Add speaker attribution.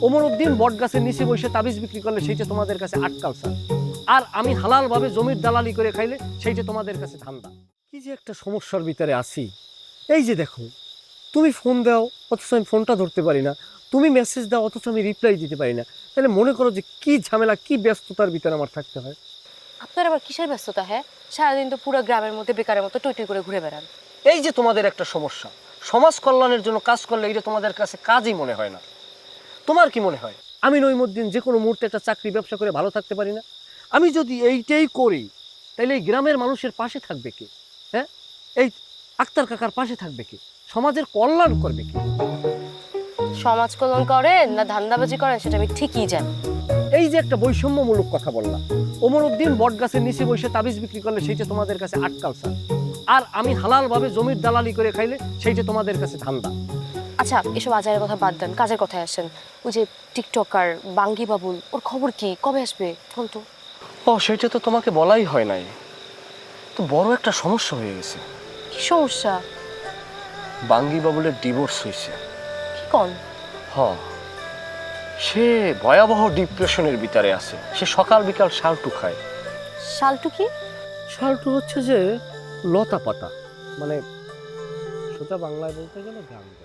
Speaker 1: ওমর উদ্দিন বট গাছের নিচে বসে তাবিজ বিক্রি করলে সেইটা তোমাদের কাছে আটকালসা, আর আমি হালাল ভাবে জমির দালালি করে খাইলে সেইটা তোমাদের কাছে ধান্দা। কি যে একটা সমস্যার ভিতরে আছি। এই যে দেখো, তুমি ফোন দাও অথচ আমি ফোনটা ধরতে পারি না, তুমি মেসেজ দাও অথচ আমি রিপ্লাই দিতে পারি না। তাহলে মনে করো যে কি ঝামেলা, কি ব্যস্ততার ভিতরে আমার থাকতে হয়।
Speaker 2: আপনার আবার কিসের ব্যস্ততা? হ্যাঁ, সারাদিন তো পুরো গ্রামের মধ্যে বেকারের মতো টই টই করে ঘুরে বেড়ান।
Speaker 1: এই যে তোমাদের একটা সমস্যা, সমাজ কল্যাণের জন্য কাজ করলে এটা তোমাদের কাছে কাজই মনে হয় না। তোমার কি মনে হয় আমি নইমুদ্দিন যে কোনো মুহূর্তে একটা চাকরি ব্যবসা করে ভালো থাকতে পারি না? আমি যদি এইটাই করি তাহলে এই গ্রামের মানুষের পাশে থাকবে কে? হ্যাঁ, এই আক্তার কাকার পাশে থাকবে কে? সমাজের কল্যাণ করবে কে?
Speaker 2: সমাজ কল্যাণ করেন না ধান্দাবাজি করেন সেটা আমি ঠিকই জানি।
Speaker 1: এই যে একটা বৈষম্যমূলক কথা বললাম, ওমর উদ্দিন বট গাছের নিচে বসে তাবিজ বিক্রি করলে সেইটা তোমাদের কাছে আটকালসা, আর আমি হালাল ভাবে জমির দালালি করে খাইলে সেইটা তোমাদের কাছে ধান্দা।
Speaker 2: আচ্ছা, এসব আজারের কথা বাদ দেন, কাজের কথায় আসেন। ওই যে টিকটকার বাঙ্গি বাবুল, ওর খবর কি? কবে আসবে বল তো।
Speaker 1: ও, সেটা তো তোমাকে বলাই হয় নাই। তো বড় একটা সমস্যা হয়ে গেছে।
Speaker 2: কি সমস্যা?
Speaker 1: বাঙ্গি বাবুলের ডিভোর্স হয়েছে।
Speaker 2: কি কন?
Speaker 1: হ, সে ভয়াবহ ডিপ্রেশনের ভিতরে আছে। সে সকাল বিকাল শালটু খায়।
Speaker 2: শালটু কি?
Speaker 1: শালটু হচ্ছে যে লতা পাতা, মানে সোজা বাংলায় বলতে গেলে গাঞ্জা।